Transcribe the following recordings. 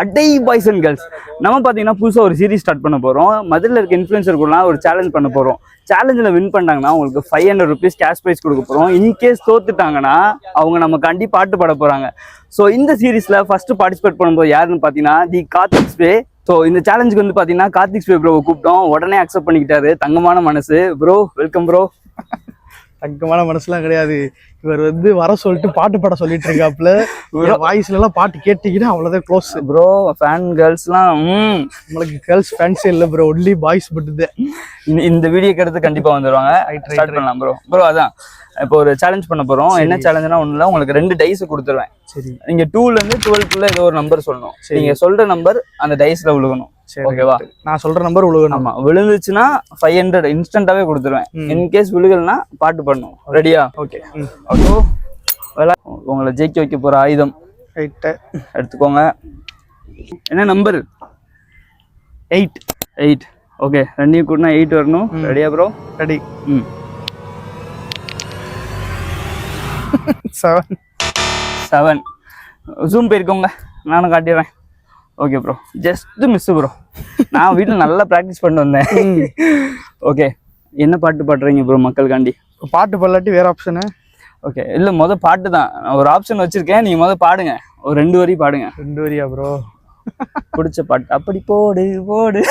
அடை boys and girls நம்ம பார்த்தீங்கன்னா புதுசாக ஒரு சீரிஸ் ஸ்டார்ட் பண்ண போகிறோம். மதுரையில் இருக்க இன்ஃப்ளூயன்சருக்குலாம் ஒரு சேலஞ்ச் பண்ண போகிறோம். சேலஞ்சில் வின் பண்ணாங்கன்னா உங்களுக்கு 500 rupees கேஷ் ப்ரைஸ் கொடுக்க போகிறோம். இன்கேஸ் தோத்துட்டாங்கன்னா அவங்க நம்ம கண்டி பாட்டு பாட போகிறாங்க. ஸோ இந்த சீரீஸில் ஃபஸ்ட்டு பார்ட்டிசிபேட் பண்ணும்போது யாருன்னு பார்த்தீங்கன்னா தி கார்த்திக்ஸ் வே. ஸோ இந்த சேலஞ்சுக்கு வந்து பார்த்தீங்கன்னா கார்த்திக்ஸ் வே ப்ரோவை கூப்பிட்டோம். உடனே அக்செப்ட் பண்ணிக்கிட்டாரு. தங்கமான மனசு ப்ரோ, வெல்கம் ப்ரோ. தங்கமான மனசுலாம் கிடையாது. இவர் வந்து வர சொல்லிட்டு பாட்டு பாட சொல்லிட்டு இருக்காப்புல. வாய்ஸ்ல எல்லாம் பாட்டு கேட்டீங்கன்னா அவ்வளவுதான் க்ளோஸ் ப்ரோ. ஃபேன் கேர்ள்ஸ்லாம் நம்மளுக்கு கேர்ள்ஸ் ஃபேன்ஸே இல்லை ப்ரோ, ஒன்லி பாய்ஸ் மட்டும்தான். இந்த வீடியோக்கு எடுத்து கண்டிப்பா வந்துடுவாங்க. ஸ்டார்ட் பண்ணலாம் ப்ரோ. ப்ரோ அதான் இப்போ ஒரு சேலஞ்ச் பண்ண போறோம். என்ன சேலஞ்சுனா ஒண்ணு இல்லை, உங்களுக்கு 2 டைஸ் கொடுத்துருவேன். சரி, நீங்க 2ல இருந்து 12 ஏதோ ஒரு நம்பர் சொல்லணும். நீங்க சொல்ற நம்பர் அந்த டைஸ்ல விழுகணும். ஓகேவா? நான் சொல்ற நம்பர் விழுகணும். ஆமா, விழுந்துச்சுன்னா 500 இன்ஸ்டன்டாவே கொடுத்துருவேன். இன்கேஸ் விழுகலன்னா பாட்டு பண்ணும். ரெடியா? ஓகே. உங்களை ஜெயிக்க வைக்க போற ஆயுதம் எடுத்துக்கோங்க. என்ன நம்பர்? 8. ஓகே, 2 கூட்டினா 8 வரணும். ரெடியா ப்ரோ? ரெடி. 7. ஜூம் போயிருக்கோங்க, நானும் காட்டிடுறேன். Okay bro, just miss bro. நான் வீட்டில் நல்லா ப்ராக்டிஸ் பண்ணிட்டு வந்தேன். ஓகே, என்ன பாட்டு பாடுறீங்க ப்ரோ மக்களுக்காண்டி? பாட்டு பாடலாட்டி வேற ஆப்ஷனு? ஓகே, இல்லை பாட்டு தான். ஒரு ஆப்ஷன் வச்சிருக்கேன், நீங்கள் பாடுங்க. ஒரு 2 வரி பாடுங்க. 2 வரியா ப்ரோ? பிடிச்ச பாட்டு அப்படி போடு போடு.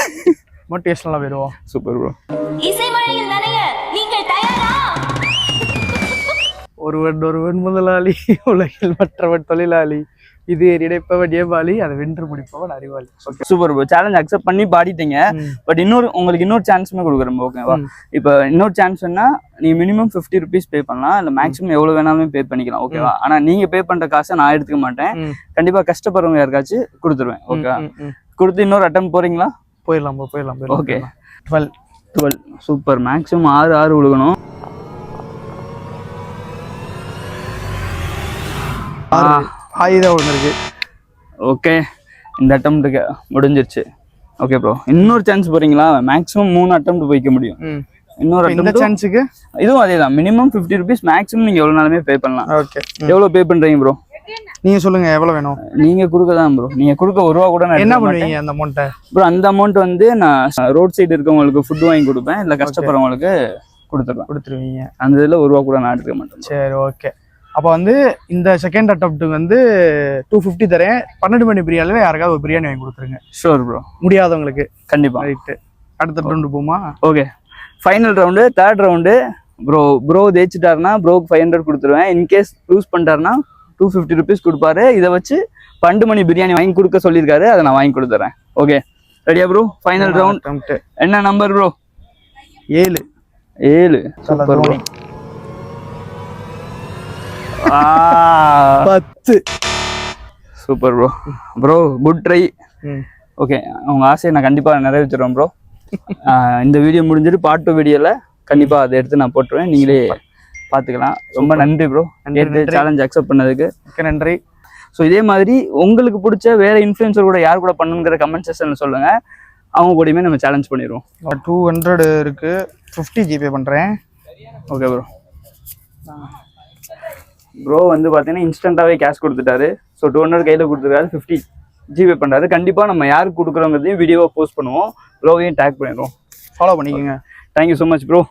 மோட்டிவேஷனலா வருவோம். Super bro. ஒருவன் முதலாளி, உலகில் மற்றவன் தொழிலாளி, இது இடைப்பவன் ஏபாலி, அதை வென்று முடிப்பவன் அறிவாளி. Super bro. சேலஞ்ச் அக்செப்ட் பண்ணி பாடிட்டீங்க. பட் உங்களுக்கு இன்னொரு சான்ஸுமே கொடுக்குறேன். ஓகேவா? இப்போ இன்னொரு சான்ஸ்னா நீங்க மினிமம் 50 rupees பே பண்ணலாம். இல்லை மேக்ஸிமம் எவ்வளவு வேணாலுமே பே பண்ணிக்கலாம். ஓகேவா? ஆனா நீங்க பே பண்ற காசை நான் எடுத்துக்க மாட்டேன். கண்டிப்பா கஷ்டப்படுறவங்க யாருக்காச்சும் கொடுத்துருவேன். ஓகேவா? கொடுத்து இன்னொரு அட்டம் போறீங்களா? போயிடலாம். ஓகே. 12. சூப்பர். மேக்ஸிமம் 6 விழுகணும். ஆயுதம் ஒன்று இருக்கு. ஓகே, இந்த அட்டம் முடிஞ்சிருச்சு. ஓகே ப்ரோ, இன்னொரு சான்ஸ் போறீங்களா? மேக்ஸிமம் 3 அட்டம் போய்க்க முடியும். இன்னொரு அட்டம் சான்ஸுக்கு இதுவும் அதே தான். மினிமம் 50 rupees, மேக்ஸிமம் நீங்க எவ்வளவு நாளுமே பே பண்ணலாம். ஓகே, எவ்வளவு பே பண்றீங்க ப்ரோ? நீங்க சொல்லுங்க, எவ்வளவு வேணும்? நீங்க கொடுக்கதான் ப்ரோ. நீங்க கொடுக்க 1 ரூபா கூட என்ன பண்ணுவீங்க அந்த அமௌண்ட்டை? ப்ரோ அந்த அமௌண்ட் வந்து நான் ரோட் சைடு இருக்கவங்களுக்கு ஃபுட் வாங்கி கொடுப்பேன். இல்லை கஷ்டப்படுறவங்களுக்கு கொடுத்துருவீங்க. அந்த இதில் 1 ரூபா கூட நான் எடுத்துக்க மாட்டேன். சரி, ஓகே. அப்போ வந்து இந்த செகண்ட் அட்டம்ப்ட் வந்து 250 தரேன். 12 மணி பிரியாணியில் யாருக்காவது ஒரு பிரியாணி வாங்கி கொடுத்துருங்க. Sure bro. முடியாதவங்களுக்கு கண்டிப்பா. ரைட்டு. அடுத்த ரவுண்டு போமா? Okay, final round, 3rd round. Bro ஜெயிச்சிட்டாருன்னா ப்ரோக்கு 500 கொடுத்துருவேன். இன்கேஸ் லூஸ் பண்ணிட்டாருன்னா 250 rupees கொடுப்பாரு. இதை வச்சு 12 மணி பிரியாணி வாங்கி கொடுக்க சொல்லியிருக்காரு. அதை நான் வாங்கி கொடுத்துறேன். ஓகே, ரெடியா ப்ரோ? Final round. என்ன number bro? 7. Super bro. 10. Super bro. Bro good try. Okay, உங்க ஆசையை நான் கண்டிப்பா நிறைவேற்றுறேன் ப்ரோ. இந்த வீடியோ முடிஞ்சிட்டு பார்ட் 2 வீடியோல கண்டிப்பா அதை எடுத்து நான் போட்டுருவேன். நீங்களே பார்த்துக்கலாம். ரொம்ப நன்றி ப்ரோ, சேலஞ்ச் அக்செப்ட் பண்ணதுக்கு. நன்றி. ஸோ இதே மாதிரி உங்களுக்கு பிடிச்ச வேற இன்ஃப்ளூயன்சர் கூட யார் கூட பண்ணுங்கிற கமெண்ட் செக்ஷன்ல சொல்லுங்க. அவங்க கூடயுமே நம்ம சேலஞ்ச் பண்ணிடுவோம். 200 இருக்கு, 50 ஜிபே பண்றேன். Okay bro. ப்ரோ வந்து பார்த்தீங்கன்னா இன்ஸ்டன்ட்டாகவே கேஷ் கொடுத்துட்டாரு. ஸோ 200 கையில் கொடுத்துருக்காரு, 50 ஜிபே பண்ணுறாரு. கண்டிப்பாக நம்ம யாருக்கு கொடுக்குறோங்கிறதையும் வீடியோவை போஸ்ட் பண்ணுவோம். ப்ரோவையும் டேக் பண்ணிடுவோம். ஃபாலோ பண்ணிக்கோங்க. Thank you so much bro.